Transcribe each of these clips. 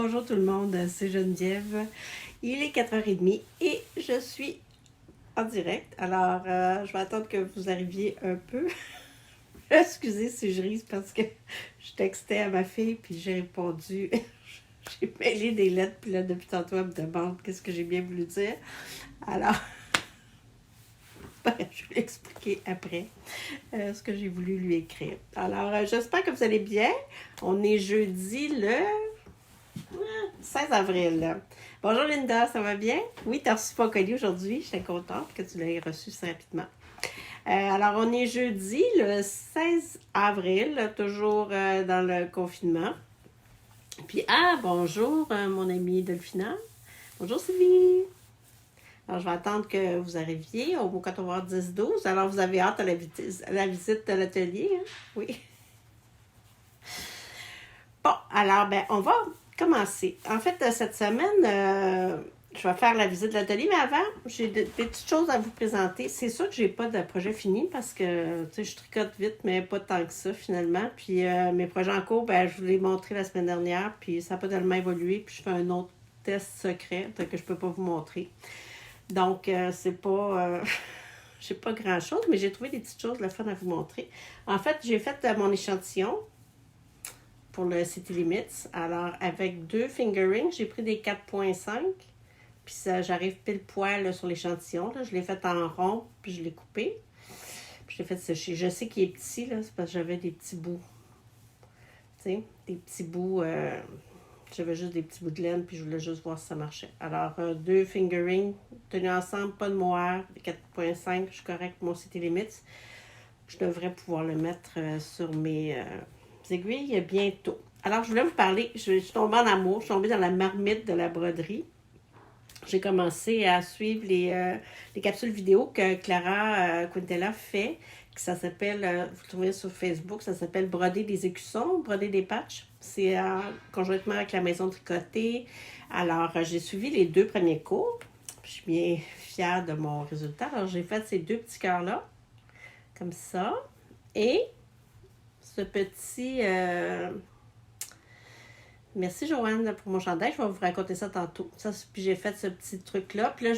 Bonjour tout le monde, c'est Geneviève. Il est 4h30 et je suis en direct. Alors, je vais attendre que vous arriviez un peu. Excusez si je ris parce que je textais à ma fille puis j'ai répondu. J'ai mêlé des lettres puis là, depuis tantôt, elle me demande qu'est-ce que j'ai bien voulu dire. Alors, je vais l'expliquer après ce que j'ai voulu lui écrire. Alors, j'espère que vous allez bien. On est jeudi le 16 avril. Bonjour Linda, ça va bien? Oui, tu as reçu ton colis aujourd'hui. J'étais contente que tu l'aies reçu si rapidement. Alors, on est jeudi le 16 avril, toujours dans le confinement. Puis, bonjour mon amie Delphina. Bonjour Sylvie. Alors, je vais attendre que vous arriviez quand on va avoir 10-12. Alors, vous avez hâte à la visite de l'atelier, hein? Oui. Bon, alors, on va commencer. En fait, cette semaine, je vais faire la visite de l'atelier, mais avant, j'ai des petites choses à vous présenter. C'est sûr que j'ai pas de projet fini parce que, tu sais, je tricote vite, mais pas tant que ça, finalement. Puis, mes projets en cours, je vous l'ai montré la semaine dernière, puis ça n'a pas tellement évolué, puis je fais un autre test secret que je peux pas vous montrer. Donc, c'est pas... j'ai pas grand-chose, mais j'ai trouvé des petites choses, le fun à vous montrer. En fait, j'ai fait mon échantillon pour le City Limits. Alors, avec 2 fingerings, j'ai pris des 4.5. Puis ça, j'arrive pile poil là, sur l'échantillon. Je l'ai fait en rond, puis je l'ai coupé. Puis je l'ai fait sécher. Je sais qu'il est petit, là, c'est parce que j'avais des petits bouts. Tu sais, des petits bouts. J'avais juste des petits bouts de laine, puis je voulais juste voir si ça marchait. Alors, 2 fingerings, tenus ensemble, pas de mohair, 4.5, je suis correcte pour mon City Limits. Je devrais pouvoir le mettre sur mes aiguilles bientôt. Alors, je voulais vous parler, je suis tombée en amour, je suis tombée dans la marmite de la broderie. J'ai commencé à suivre les capsules vidéo que Clara Quintella fait. Ça s'appelle, vous le trouvez sur Facebook, ça s'appelle Broder des écussons, Broder des patchs. C'est conjointement avec la maison tricotée. Alors, j'ai suivi les 2 premiers cours. Je suis bien fière de mon résultat. Alors, j'ai fait ces 2 petits cœurs-là, comme ça. Et ce petit... Merci Joanne pour mon chandail. Je vais vous raconter ça tantôt. Puis j'ai fait ce petit truc-là. Puis là,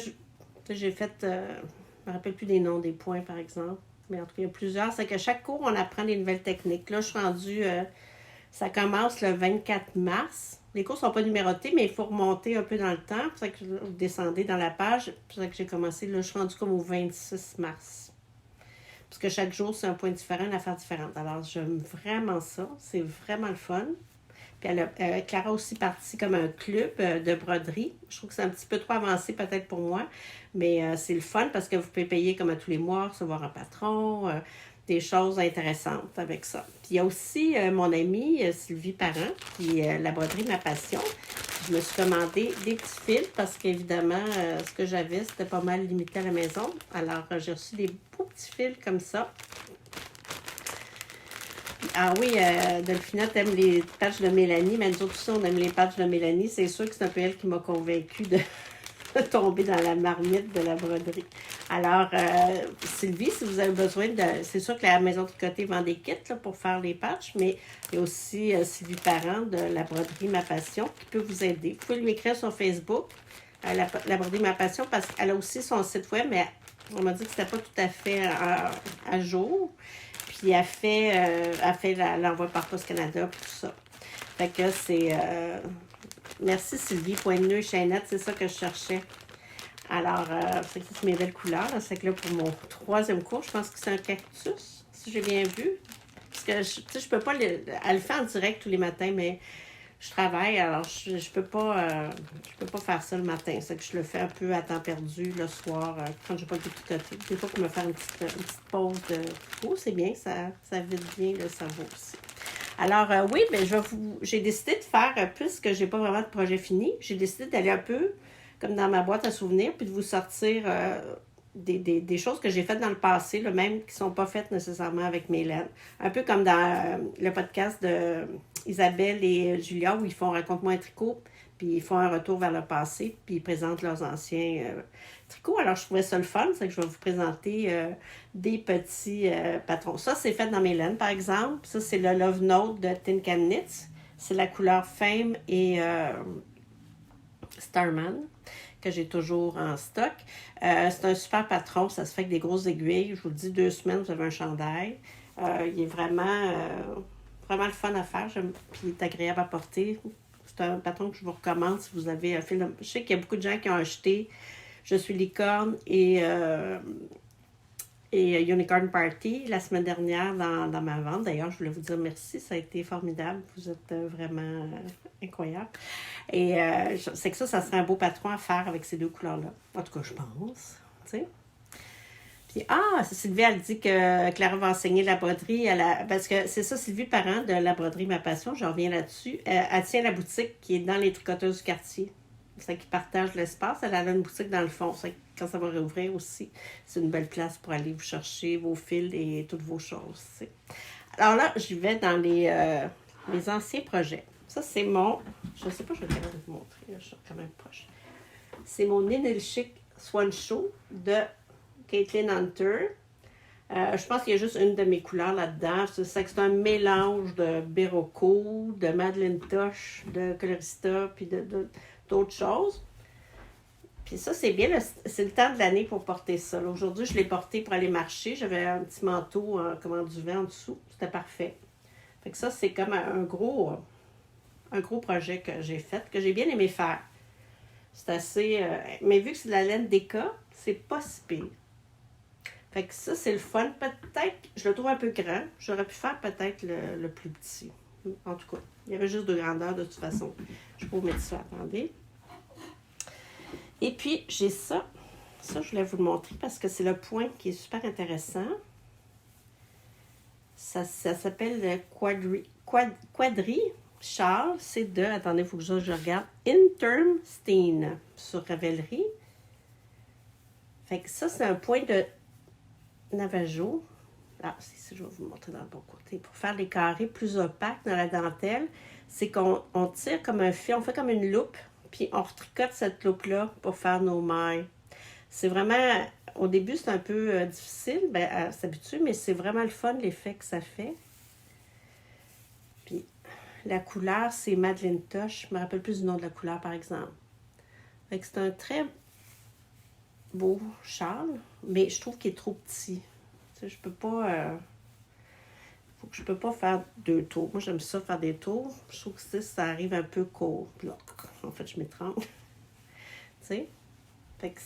j'ai fait... je me rappelle plus des noms des points, par exemple. Mais en tout cas, il y a plusieurs. C'est que chaque cours, on apprend des nouvelles techniques. Là, je suis rendue... ça commence le 24 mars. Les cours ne sont pas numérotés, mais il faut remonter un peu dans le temps. C'est pour ça que vous descendez dans la page. C'est pour ça que j'ai commencé. Là, je suis rendue comme au 26 mars. Parce que chaque jour, c'est un point différent, une affaire différente. Alors, j'aime vraiment ça. C'est vraiment le fun. Puis Clara a aussi parti comme un club de broderie. Je trouve que c'est un petit peu trop avancé peut-être pour moi, mais c'est le fun parce que vous pouvez payer comme à tous les mois, recevoir un patron, des choses intéressantes avec ça. Puis il y a aussi mon amie Sylvie Parent, qui la broderie ma passion. Je me suis commandé des petits fils parce qu'évidemment, ce que j'avais, c'était pas mal limité à la maison. Alors, j'ai reçu des beaux petits fils comme ça. Ah oui, Delphina, t'aimes les patchs de Mélanie, mais nous autres aussi, on aime les patchs de Mélanie. C'est sûr que c'est un peu elle qui m'a convaincue de tomber dans la marmite de la broderie. Alors, Sylvie, si vous avez besoin de... C'est sûr que la maison tricotée vend des kits là, pour faire les patchs, mais il y a aussi Sylvie Parent de la broderie Ma Passion qui peut vous aider. Vous pouvez lui écrire sur Facebook, la broderie Ma Passion, parce qu'elle a aussi son site web, mais on m'a dit que c'était pas tout à fait à jour. Puis elle fait l'envoi par Post Canada, puis tout ça. Fait que c'est... merci Sylvie, point de nœud, chaînette, c'est ça que je cherchais. Alors, c'est mes belles couleurs. C'est que là, pour mon 3e cours, je pense que c'est un cactus, si j'ai bien vu. Parce que, je peux pas elle le fait en direct tous les matins, mais je travaille, alors je peux pas faire ça le matin. C'est que je le fais un peu à temps perdu le soir, quand j'ai pas le goût de tricoter. Des fois, pour me faire une petite pause de tricot, c'est bien, ça vide bien le cerveau aussi. Alors, oui, j'ai décidé de faire, puisque j'ai pas vraiment de projet fini, j'ai décidé d'aller un peu comme dans ma boîte à souvenirs, puis de vous sortir des choses que j'ai faites dans le passé, là, même qui ne sont pas faites nécessairement avec Mélène. Un peu comme dans le podcast de Isabelle et Julia, où ils font Raconte-moi un tricot, puis ils font un retour vers le passé, puis ils présentent leurs anciens tricots. Alors, je trouvais ça le fun, c'est que je vais vous présenter des petits patrons. Ça, c'est fait dans Mélène, par exemple. Ça, c'est le Love Note de Tin Can Knits. C'est la couleur Fame et Starman, que j'ai toujours en stock. C'est un super patron, ça se fait avec des grosses aiguilles. Je vous le dis, 2 semaines, vous avez un chandail. Il est vraiment le fun à faire, puis il est agréable à porter. C'est un patron que je vous recommande si vous avez un film. Je sais qu'il y a beaucoup de gens qui ont acheté Je suis licorne et Unicorn Party la semaine dernière dans ma vente. D'ailleurs, je voulais vous dire merci, ça a été formidable. Vous êtes vraiment incroyable. Et c'est que ça serait un beau patron à faire avec ces deux couleurs-là. En tout cas, je pense. Tu sais. Puis, Sylvie, elle dit que Clara va enseigner la broderie. Parce que c'est ça, Sylvie, parent de la broderie Ma Passion, je reviens là-dessus. Elle tient la boutique qui est dans les tricoteuses du quartier. C'est qui partage l'espace. Elle a une boutique dans le fond. C'est quand ça va réouvrir aussi, c'est une belle place pour aller vous chercher vos fils et toutes vos choses. T'sais. Alors là, j'y vais dans les anciens projets. Ça, c'est mon... Je ne sais pas, je vais quand même vous montrer. Là, je suis quand même proche. C'est mon Inel Chic Swan Show de Caitlin Hunter. Je pense qu'il y a juste une de mes couleurs là-dedans. C'est un mélange de Berroco, de Madeleine Tosh, de Colorista, puis d'autres choses. Puis ça, c'est bien, c'est le temps de l'année pour porter ça. Aujourd'hui, je l'ai porté pour aller marcher. J'avais un petit manteau comme en duvet en dessous. C'était parfait. Fait que ça, c'est comme un gros projet que j'ai fait, que j'ai bien aimé faire. C'est assez... mais vu que c'est de la laine Deka, c'est pas si pire. Fait que ça, c'est le fun. Peut-être, je le trouve un peu grand. J'aurais pu faire peut-être le plus petit. En tout cas, il y avait juste 2 grandeurs de toute façon. Je peux vous mettre ça, attendez. Et puis, j'ai ça. Ça, je voulais vous le montrer parce que c'est le point qui est super intéressant. Ça s'appelle le Quadri Charles. C'est de, attendez, il faut que je regarde, Intermstein sur Ravelry. Fait que ça, c'est un point de Navajo. Ah, c'est je vais vous montrer dans le bon côté. Pour faire les carrés plus opaques dans la dentelle, c'est qu'on tire comme un fil, on fait comme une loupe, puis on retricote cette loupe-là pour faire nos mailles. C'est vraiment, au début, c'est un peu difficile à s'habituer, mais c'est vraiment le fun, l'effet que ça fait. Puis, la couleur, c'est Madeleine Tosh. Je me rappelle plus du nom de la couleur, par exemple. Fait que c'est un très beau châle, mais je trouve qu'il est trop petit. Tu sais, je peux pas... je peux pas faire 2 tours. Moi, j'aime ça faire des tours. Je trouve que ça arrive un peu court. Là, en fait, je m'étrangle. Tu sais? Fait que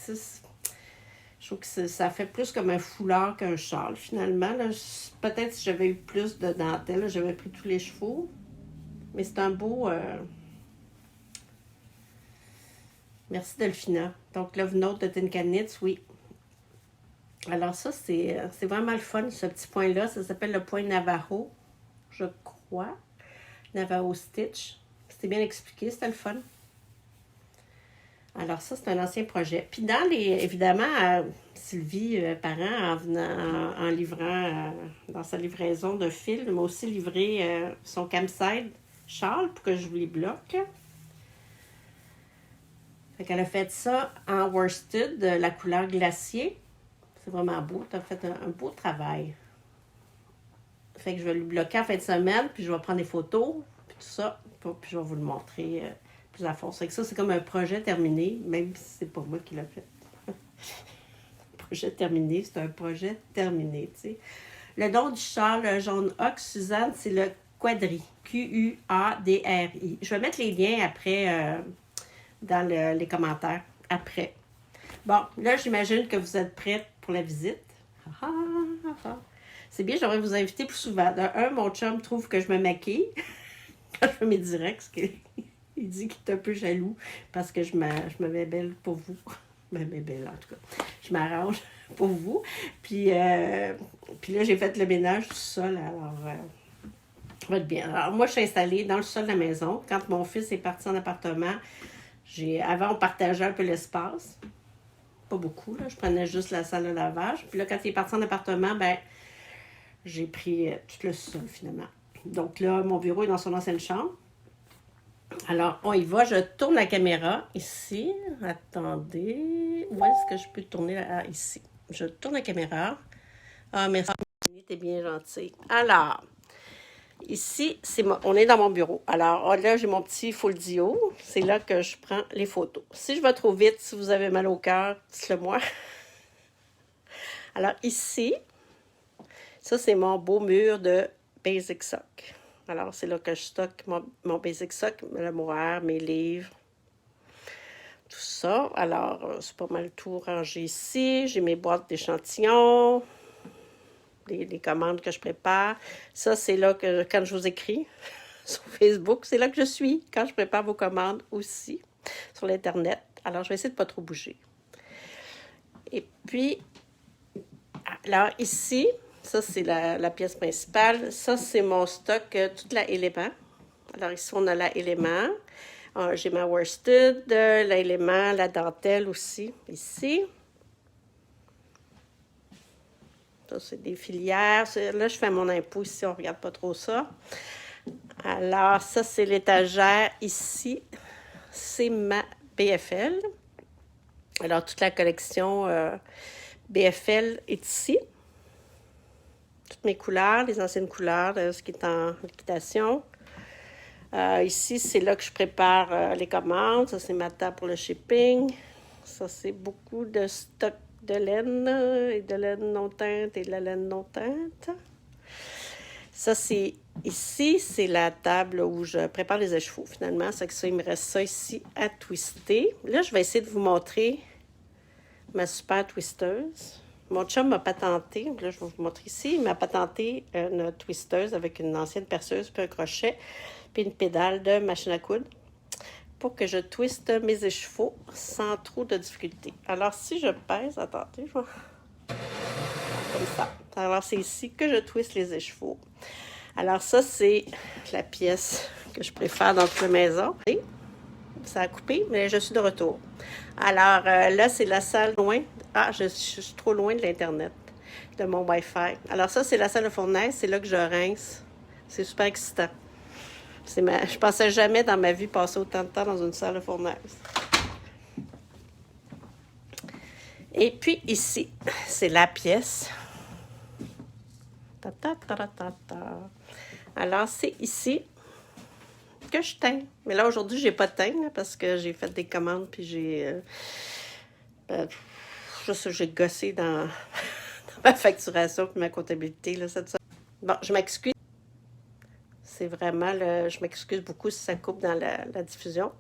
je trouve que ça fait plus comme un foulard qu'un châle, finalement. Peut-être si j'avais eu plus de dentelle, j'avais pris tous les chevaux. Mais c'est un beau... Merci, Delphina. Donc, Love Note de Tinkanitz, oui. Alors ça, c'est vraiment le fun, ce petit point-là. Ça s'appelle le point Navajo, je crois. Navajo Stitch. C'était bien expliqué, c'était le fun. Alors ça, c'est un ancien projet. Puis évidemment, Sylvie Parent, en livrant, dans sa livraison de fil, m'a aussi livré son campsite Charles pour que je vous les bloque. Fait qu'elle a fait ça en worsted, de la couleur glacier. C'est vraiment beau. Tu as fait un beau travail. Fait que je vais le bloquer en fin de semaine, puis je vais prendre des photos, puis tout ça, puis je vais vous le montrer plus à fond. C'est que ça, c'est comme un projet terminé, même si c'est pas moi qui l'ai fait. Projet terminé, c'est un projet terminé, tu sais. Le don du châle, le jaune ox, Suzanne, c'est le Quadri. Quadri. Je vais mettre les liens après dans les commentaires. Après. Bon, là, j'imagine que vous êtes prêtes pour la visite. C'est bien, j'aimerais vous inviter plus souvent. Mon chum trouve que je me maquille quand je fais mes directs, parce qu'il dit qu'il est un peu jaloux parce que je me mets belle pour vous. Je me mets belle, en tout cas. Je m'arrange pour vous. Puis là, j'ai fait le ménage du sol, alors ça va être bien. Alors, moi, je suis installée dans le sol de la maison. Quand mon fils est parti en appartement, avant, on partageait un peu l'espace. Pas beaucoup, là. Je prenais juste la salle de lavage. Puis là, quand il est parti en appartement, j'ai pris tout le sol, finalement. Donc là, mon bureau est dans son ancienne chambre. Alors, on y va. Je tourne la caméra ici. Attendez. Où est-ce que je peux tourner ici? Je tourne la caméra. Ah, merci. T'es bien gentil. Alors, Ici, on est dans mon bureau. Alors là, j'ai mon petit folio. C'est là que je prends les photos. Si je vais trop vite, si vous avez mal au cœur, dites-le moi. Alors ici, ça c'est mon beau mur de Basic Sock. Alors c'est là que je stocke mon Basic Sock, le mohair, mes livres, tout ça. Alors c'est pas mal tout rangé ici. J'ai mes boîtes d'échantillons, les commandes que je prépare. Ça c'est là que quand je vous écris sur Facebook, c'est là que je suis quand je prépare vos commandes aussi sur l'Internet. Alors je vais essayer de ne pas trop bouger. Et puis, alors ici, ça, c'est la pièce principale. Ça, c'est mon stock, toute la élément. Alors ici, on a la élément. J'ai ma worsted, l'élément, la dentelle aussi, ici. Ça, c'est des filières. Là, je fais mon impôt ici, on ne regarde pas trop ça. Alors, ça, c'est l'étagère ici. C'est ma BFL. Alors, toute la collection BFL est ici. Toutes mes couleurs, les anciennes couleurs, ce qui est en liquidation. Ici, c'est là que je prépare les commandes. Ça, c'est ma table pour le shipping. Ça, c'est beaucoup de stock de laine et de laine non teinte et de la laine non teinte. Ça, c'est ici, c'est la table où je prépare les écheveaux, finalement. C'est que ça, il me reste ça ici à twister. Là, je vais essayer de vous montrer ma super twisteuse. Mon chum m'a patenté, là je vais vous montrer ici, il m'a patenté une twisteuse avec une ancienne perceuse, puis un crochet, puis une pédale de machine à coudre pour que je twiste mes écheveaux sans trop de difficulté. Alors si je pèse, attendez, je vais... comme ça. Alors c'est ici que je twiste les écheveaux. Alors ça c'est la pièce que je préfère dans toute la maison. Et ça a coupé, mais je suis de retour. Alors là, c'est la salle loin. Ah, je suis trop loin de l'Internet, de mon Wi-Fi. Alors ça, c'est la salle de fournaise. C'est là que je rince. C'est super excitant. Je pensais jamais dans ma vie passer autant de temps dans une salle de fournaise. Et puis ici, c'est la pièce. Ta, ta, ta, ta, ta, ta. Alors, c'est ici que je teins. Mais là, aujourd'hui, j'ai pas de teint là, parce que j'ai fait des commandes puis j'ai gossé dans ma facturation puis ma comptabilité là, cette semaine. Bon, je m'excuse. C'est vraiment je m'excuse beaucoup si ça coupe dans la diffusion.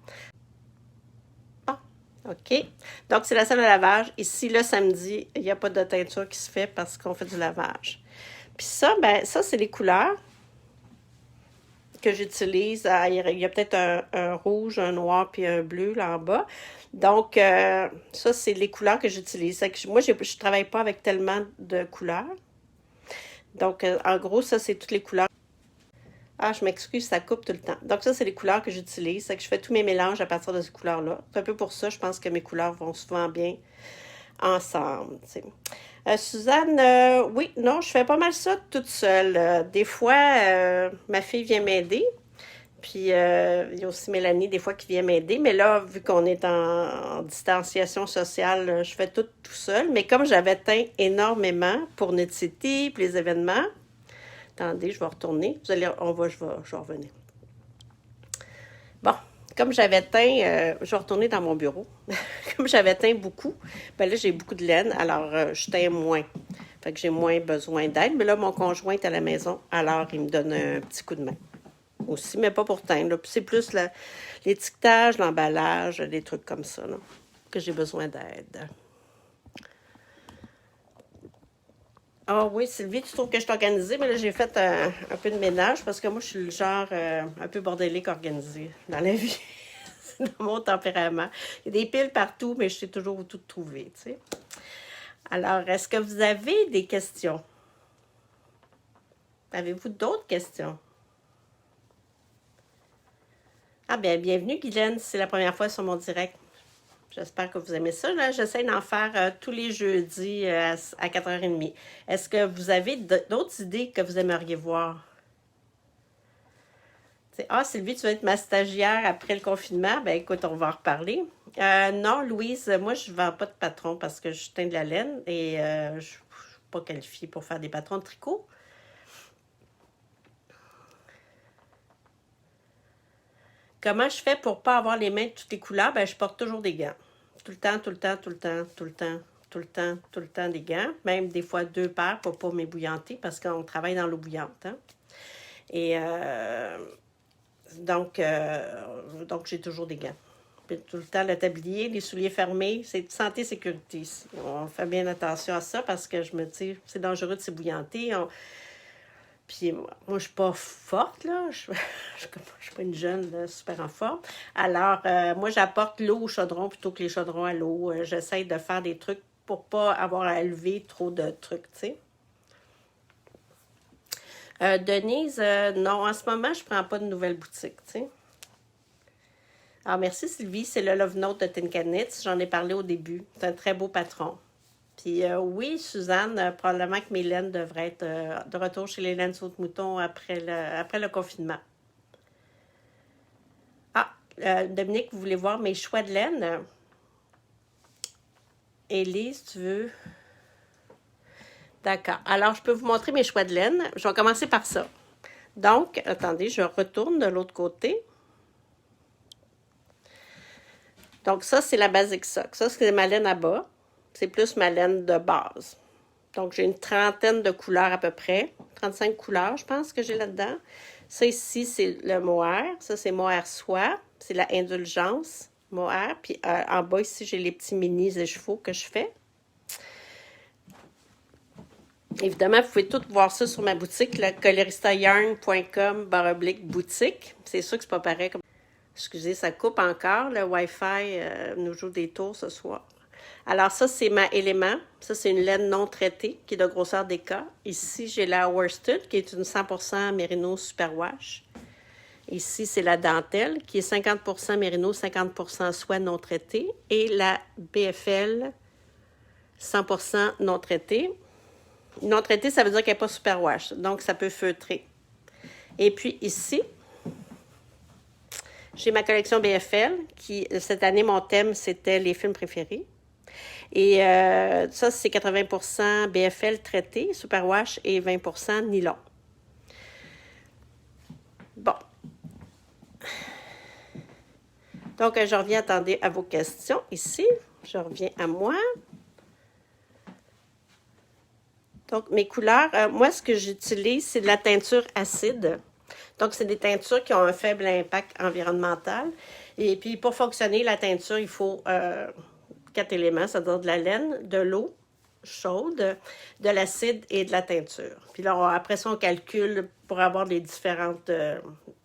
Ah, OK. Donc, c'est la salle de lavage. Ici, le samedi, il n'y a pas de teinture qui se fait parce qu'on fait du lavage. Puis ça, ben ça, c'est les couleurs que j'utilise. Il y a peut-être un rouge, un noir, puis un bleu là en bas. Donc, ça, c'est les couleurs que j'utilise. Moi, je ne travaille pas avec tellement de couleurs. Donc, en gros, ça, c'est toutes les couleurs. Ah, je m'excuse, ça coupe tout le temps. Donc, ça, c'est les couleurs que j'utilise. C'est que je fais tous mes mélanges à partir de ces couleurs-là. C'est un peu pour ça, je pense que mes couleurs vont souvent bien ensemble. Suzanne, oui, non, je fais pas mal ça toute seule. Des fois, ma fille vient m'aider. Puis, il y a aussi Mélanie, des fois, qui vient m'aider. Mais là, vu qu'on est en distanciation sociale, je fais tout seul. Mais comme j'avais teint énormément pour Knit City, puis les événements, attendez, je vais retourner. Je vais revenir. Bon, comme j'avais teint, je vais retourner dans mon bureau. Comme j'avais teint beaucoup, ben là, j'ai beaucoup de laine, alors je teins moins. Fait que j'ai moins besoin d'aide. Mais là, mon conjoint est à la maison, alors il me donne un petit coup de main. Aussi, mais pas pour teindre. C'est plus l'étiquetage, l'emballage, des trucs comme ça, là, que j'ai besoin d'aide. Ah oui, Sylvie, tu trouves que je suis organisée, mais là, j'ai fait un peu de ménage parce que moi, je suis le genre un peu bordélique organisé dans la vie. C'est dans mon tempérament. Il y a des piles partout, mais je sais toujours où tout trouver, tu sais. Alors, est-ce que vous avez des questions? Avez-vous d'autres questions? Ah bien, bienvenue, Guylaine. C'est la première fois sur mon direct. J'espère que vous aimez ça. Là, j'essaie d'en faire tous les jeudis à 4h30. Est-ce que vous avez d'autres idées que vous aimeriez voir? Ah, Sylvie, tu vas être ma stagiaire après le confinement. Ben écoute, on va en reparler. Non, Louise, moi, je ne vends pas de patron parce que je teins de la laine et je ne suis pas qualifiée pour faire des patrons de tricot. comment je fais pour pas avoir les mains de toutes les couleurs? Ben, je porte toujours des gants. Tout le temps, tout le temps, tout le temps, tout le temps, tout le temps, tout le temps des gants. Même des fois 2 paires pour pas m'ébouillanter parce qu'on travaille dans l'eau bouillante. Hein? Et donc j'ai toujours des gants. Puis tout le temps, le tablier, les souliers fermés, c'est santé, sécurité. On fait bien attention à ça parce que je me dis, c'est dangereux de s'ébouillanter. Puis moi, je suis pas forte, là. Je suis pas une jeune là, super en forme. Alors, moi, j'apporte l'eau au chaudron plutôt que les chaudrons à l'eau. J'essaie de faire des trucs pour pas avoir à élever trop de trucs, tu sais. Denise, non, en ce moment, je prends pas de nouvelles boutiques, tu sais. Alors, merci Sylvie, c'est le Love Note de Tinkanitz. J'en ai parlé au début. C'est un très beau patron. Puis oui, Suzanne, probablement que mes laines devraient être de retour chez les laines saute-mouton après le confinement. Ah, Dominique, vous voulez voir mes choix de laine? Élise, tu veux? D'accord. Alors, je peux vous montrer mes choix de laine. Je vais commencer par ça. Donc, attendez, je retourne de l'autre côté. Donc, ça, c'est la Basic Sock. Ça, c'est ma laine à bas. C'est plus ma laine de base. Donc, j'ai une trentaine de couleurs à peu près. 35 couleurs, je pense que j'ai là-dedans. Ça ici, c'est le mohair. Ça, c'est mohair soie. C'est la indulgence mohair. Puis en bas, ici, j'ai les petits mini écheveaux que je fais. Évidemment, vous pouvez tout voir ça sur ma boutique, le coloristayarn.com/boutique. C'est sûr que c'est pas pareil. Excusez, ça coupe encore. Le Wi-Fi nous joue des tours ce soir. Alors ça, c'est ma élément. Ça, c'est une laine non traitée qui est de grosseur DK. Ici, j'ai la worsted qui est une 100% Merino Superwash. Ici, c'est la dentelle qui est 50% Merino, 50% soie non traitée. Et la BFL 100% non traitée. Non traitée, ça veut dire qu'elle n'est pas Superwash. Donc, ça peut feutrer. Et puis ici, j'ai ma collection BFL qui, cette année, mon thème, c'était les films préférés. Et ça, c'est 80% BFL traité, superwash, et 20% nylon. Bon. Donc, je reviens, attendez, à vos questions ici. Je reviens à moi. Donc, mes couleurs, moi, ce que j'utilise, c'est de la teinture acide. Donc, c'est des teintures qui ont un faible impact environnemental. Et puis, pour fonctionner, la teinture, il faut 4 éléments, c'est-à-dire de la laine, de l'eau chaude, de l'acide et de la teinture. Puis là, après ça, on calcule pour avoir les différentes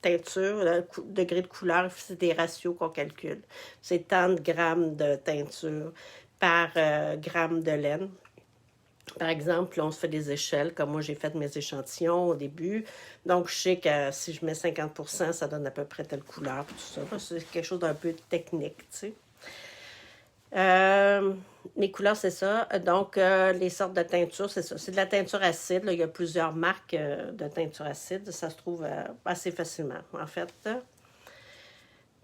teintures, le degré de couleur, c'est des ratios qu'on calcule. C'est tant de grammes de teinture par gramme de laine. Par exemple, on se fait des échelles, comme moi j'ai fait mes échantillons au début. Donc, je sais que si je mets 50%, ça donne à peu près telle couleur, tout ça. C'est quelque chose d'un peu technique, tu sais. Mes couleurs, c'est ça. Donc, les sortes de teintures, c'est ça. C'est de la teinture acide. Là. Il y a plusieurs marques de teinture acide. Ça se trouve assez facilement, en fait.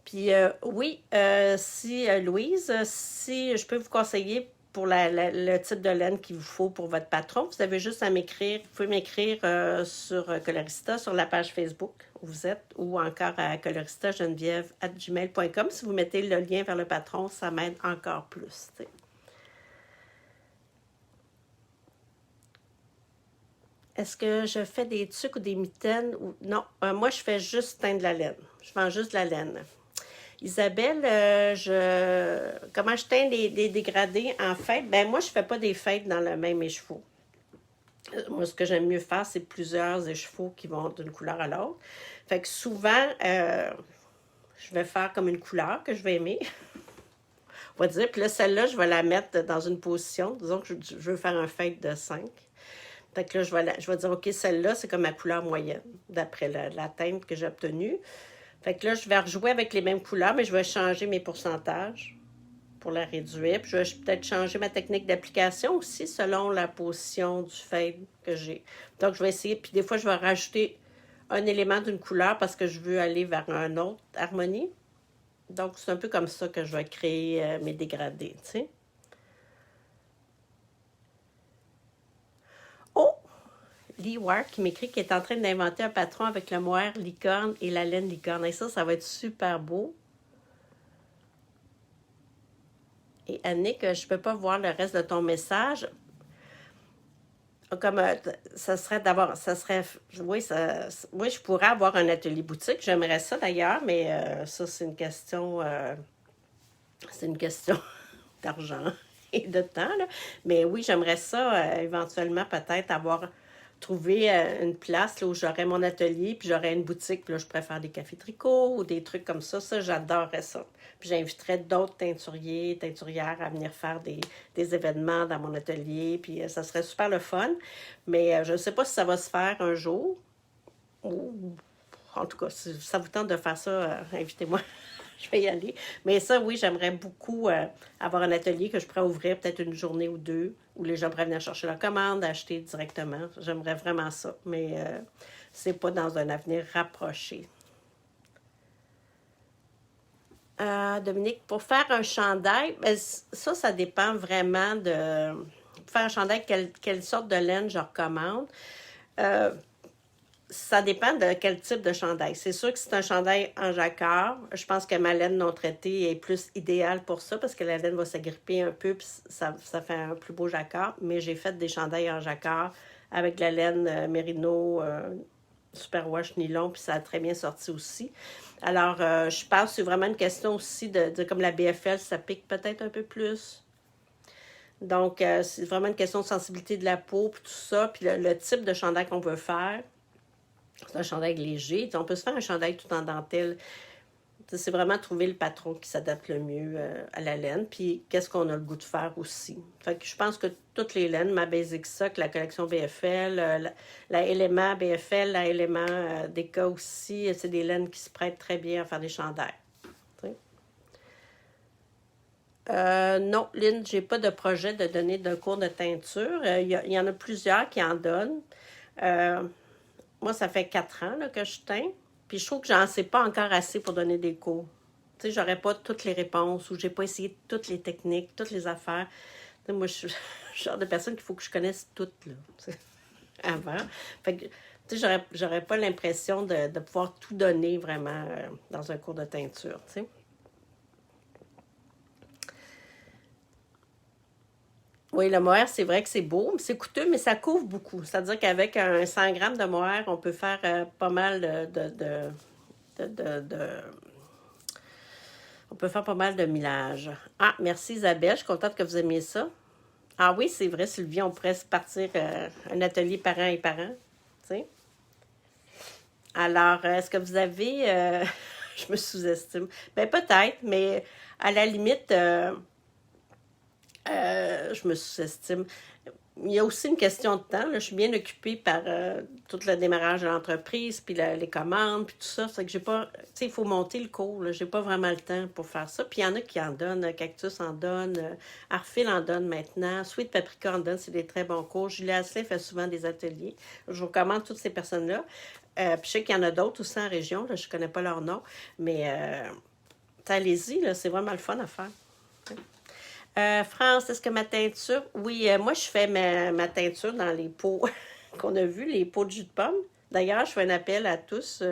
Puis, oui, Louise, si je peux vous conseiller pour le type de laine qu'il vous faut pour votre patron, vous avez juste à m'écrire. Vous pouvez m'écrire sur Colorista, sur la page Facebook où vous êtes, ou encore à coloristageneviève@gmail.com. Si vous mettez le lien vers le patron, ça m'aide encore plus. T'sais. Est-ce que je fais des tuques ou des mitaines? Non, moi, je fais juste teindre la laine. Je vends juste de la laine. Isabelle, comment je teins des dégradés en fête? Ben moi, je fais pas des fêtes dans le même écheveau. Moi, ce que j'aime mieux faire, c'est plusieurs écheveaux qui vont d'une couleur à l'autre. Fait que souvent, je vais faire comme une couleur que je vais aimer. On va dire, puis là, celle-là, je vais la mettre dans une position. Disons que je veux faire un fête de 5. Fait que là, je vais dire, OK, celle-là, c'est comme ma couleur moyenne, d'après la teinte que j'ai obtenue. Fait que là, je vais rejouer avec les mêmes couleurs, mais je vais changer mes pourcentages pour la réduire. Puis je vais peut-être changer ma technique d'application aussi selon la position du fade que j'ai. Donc, je vais essayer. Puis des fois, je vais rajouter un élément d'une couleur parce que je veux aller vers un autre harmonie. Donc, c'est un peu comme ça que je vais créer mes dégradés, tu sais. Oh! Lee Ward qui m'écrit qu'il est en train d'inventer un patron avec le mohair licorne et la laine licorne. Et ça va être super beau. Et Annick, je ne peux pas voir le reste de ton message. Comme ça serait d'abord, ça serait, oui, oui, je pourrais avoir un atelier boutique. J'aimerais ça d'ailleurs, mais ça, c'est une question d'argent et de temps, là. Mais oui, j'aimerais ça éventuellement peut-être avoir trouvé une place là, où j'aurais mon atelier, puis j'aurais une boutique, puis là, je pourrais faire des cafés tricots ou des trucs comme ça. Ça, j'adorerais ça. Puis j'inviterais d'autres teinturiers, teinturières à venir faire des événements dans mon atelier, puis ça serait super le fun. Mais je ne sais pas si ça va se faire un jour. Ou, en tout cas, si ça vous tente de faire ça, invitez-moi. Je vais y aller. Mais ça, oui, j'aimerais beaucoup avoir un atelier que je pourrais ouvrir peut-être une journée ou deux, où les gens pourraient venir chercher leur commande, acheter directement. J'aimerais vraiment ça. Mais c'est pas dans un avenir rapproché. Dominique, pour faire un chandail, ben, ça dépend vraiment de... Pour faire un chandail, quelle sorte de laine je recommande. Euh, Ça dépend de quel type de chandail. C'est sûr que c'est un chandail en jacquard. Je pense que ma laine non traitée est plus idéale pour ça parce que la laine va s'agripper un peu puis ça fait un plus beau jacquard. Mais j'ai fait des chandails en jacquard avec de la laine Merino Superwash nylon puis ça a très bien sorti aussi. Alors, je pense que c'est vraiment une question aussi de comme la BFL, ça pique peut-être un peu plus. Donc, c'est vraiment une question de sensibilité de la peau puis tout ça. Puis le type de chandail qu'on veut faire. C'est un chandail léger. On peut se faire un chandail tout en dentelle. C'est vraiment trouver le patron qui s'adapte le mieux à la laine. Puis qu'est-ce qu'on a le goût de faire aussi. Fait que je pense que toutes les laines, ma Basic Sock, la collection BFL, la Element BFL, la Element Deka aussi, c'est des laines qui se prêtent très bien à faire des chandails. Non, Lynn, j'ai pas de projet de donner de cours de teinture. Il y en a plusieurs qui en donnent. Euh, Moi, ça fait 4 ans là, que je teins. Puis je trouve que j'en sais pas encore assez pour donner des cours. Tu sais, j'aurais pas toutes les réponses ou j'ai pas essayé toutes les techniques, toutes les affaires. Tu sais, moi, je suis le genre de personne qu'il faut que je connaisse toutes, là, tu sais, avant. Fait que, tu sais, j'aurais pas l'impression de pouvoir tout donner vraiment dans un cours de teinture, tu sais. Oui, le mohair, c'est vrai que c'est beau, c'est coûteux, mais ça couvre beaucoup. C'est-à-dire qu'avec un 100 grammes de mohair, on peut faire pas mal de on peut faire pas mal de millage. Ah, merci Isabelle, je suis contente que vous aimiez ça. Ah oui, c'est vrai, Sylvie, on pourrait se partir un atelier parents et parents. Tu sais. Alors, est-ce que vous avez... je me sous-estime. Ben peut-être, mais à la limite, je me sous-estime. Il y a aussi une question de temps. Là. Je suis bien occupée par tout le démarrage de l'entreprise, puis les commandes, puis tout ça. C'est que j'ai pas... Tu sais, il faut monter le cours. Là. J'ai pas vraiment le temps pour faire ça. Puis il y en a qui en donnent. Cactus en donne. Arfil en donne maintenant. Sweet Paprika en donne. C'est des très bons cours. Julie Asselin fait souvent des ateliers. Je vous recommande toutes ces personnes-là. Puis je sais qu'il y en a d'autres aussi en région. Là. Je connais pas leur nom. Mais allez-y. Là. C'est vraiment le fun à faire. France, est-ce que ma teinture... Oui, moi, je fais ma teinture dans les pots qu'on a vus, les pots de jus de pomme. D'ailleurs, je fais un appel à tous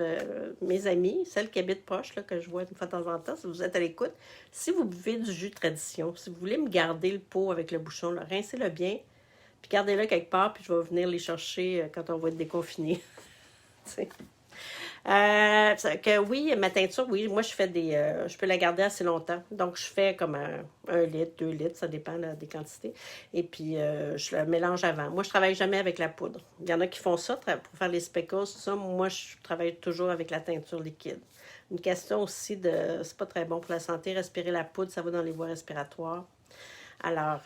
mes amis, celles qui habitent proches, là, que je vois une fois de temps en temps, si vous êtes à l'écoute. Si vous buvez du jus de tradition, si vous voulez me garder le pot avec le bouchon, là, rincez-le bien, puis gardez-le quelque part, puis je vais venir les chercher quand on va être déconfiné. Que oui, ma teinture, oui, moi je fais je peux la garder assez longtemps. Donc je fais comme 1 litre, 2 litres, ça dépend là, des quantités. Et puis je le mélange avant. Moi je travaille jamais avec la poudre. Il y en a qui font ça pour faire les speckles, tout ça. Moi je travaille toujours avec la teinture liquide. Une question aussi c'est pas très bon pour la santé, respirer la poudre, ça va dans les voies respiratoires. Alors,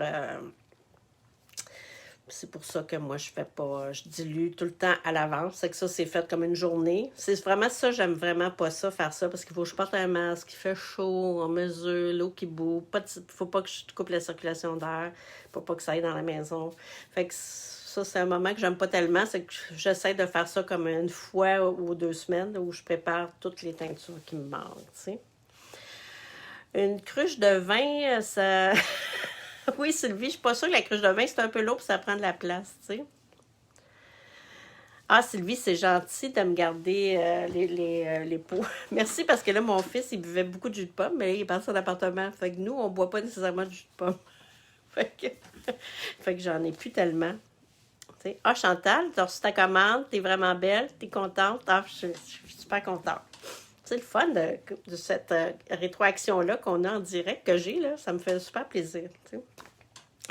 c'est pour ça que moi, je fais pas, je dilue tout le temps à l'avance. C'est que ça, c'est fait comme une journée. C'est vraiment ça, j'aime vraiment pas ça, faire ça, parce qu'il faut que je porte un masque, il fait chaud, on mesure, l'eau qui bout. Faut pas que je coupe la circulation d'air, faut pas que ça aille dans la maison. Fait que ça, c'est un moment que j'aime pas tellement, c'est que j'essaie de faire ça comme une fois ou 2 semaines, où je prépare toutes les teintures qui me manquent, tu sais. Une cruche de vin, ça... Oui, Sylvie, je suis pas sûre que la cruche de vin, c'est un peu lourd, puis ça prend de la place, tu sais. Ah, Sylvie, c'est gentil de me garder les pots. Merci parce que là, mon fils, il buvait beaucoup de jus de pomme, mais là, il est parti en appartement. Fait que nous, on boit pas nécessairement de jus de pomme. Fait que, fait que j'en ai plus tellement. T'sais. Ah, Chantal, tu as reçu ta commande, t'es vraiment belle, t'es contente. Ah, je suis super contente. C'est le fun de cette rétroaction-là qu'on a en direct, que j'ai, là. Ça me fait super plaisir. T'sais.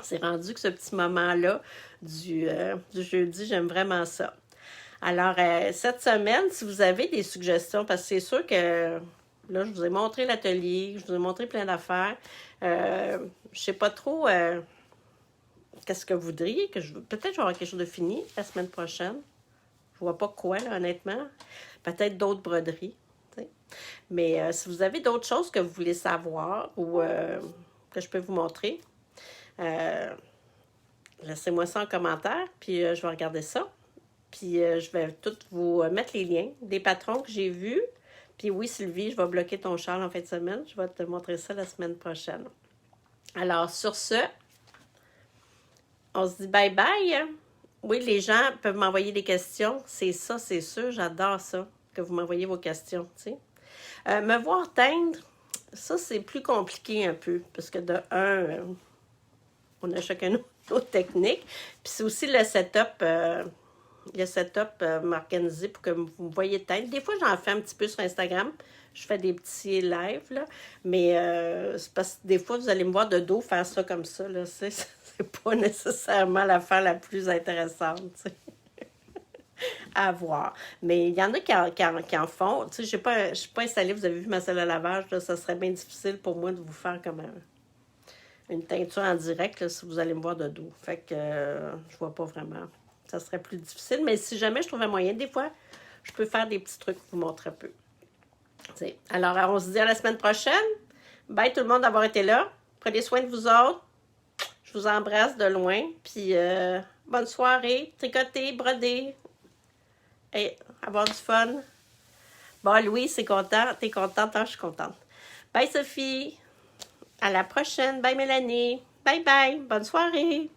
C'est rendu que ce petit moment-là du jeudi, j'aime vraiment ça. Alors, cette semaine, si vous avez des suggestions, parce que c'est sûr que là, je vous ai montré l'atelier, je vous ai montré plein d'affaires. Je sais pas trop qu'est-ce que vous voudriez, peut-être que je vais avoir quelque chose de fini la semaine prochaine. Je vois pas quoi, là, honnêtement. Peut-être d'autres broderies. T'sais. Mais si vous avez d'autres choses que vous voulez savoir ou que je peux vous montrer, laissez-moi ça en commentaire, puis je vais regarder ça. Puis je vais tout vous mettre les liens des patrons que j'ai vus. Puis oui, Sylvie, je vais bloquer ton châle en fin de semaine. Je vais te montrer ça la semaine prochaine. Alors, sur ce, on se dit bye-bye. Oui, les gens peuvent m'envoyer des questions. C'est ça, c'est sûr. J'adore ça, que vous m'envoyez vos questions. Tu sais. Me voir teindre, ça, c'est plus compliqué un peu. Parce que de un, on a chacun notre technique. Puis c'est aussi le setup... m'organiser pour que vous me voyez teindre. Des fois, j'en fais un petit peu sur Instagram. Je fais des petits lives, là. Mais c'est parce que des fois, vous allez me voir de dos faire ça comme ça, là. C'est pas nécessairement l'affaire la plus intéressante, tu sais, à voir. Mais il y en a qui en font. Tu sais, je suis pas installée. Vous avez vu ma salle à lavage, là. Ça serait bien difficile pour moi de vous faire comme une teinture en direct, là, si vous allez me voir de dos. Fait que je vois pas vraiment. Ça serait plus difficile. Mais si jamais je trouve un moyen, des fois, je peux faire des petits trucs pour vous montrer un peu. T'sais. Alors, on se dit à la semaine prochaine. Bye tout le monde d'avoir été là. Prenez soin de vous autres. Je vous embrasse de loin. Puis, bonne soirée. Tricoter, broder. Et avoir du fun. Bon, Louis, c'est content. T'es contente? Ah, je suis contente. Bye, Sophie. À la prochaine. Bye, Mélanie. Bye, bye. Bonne soirée.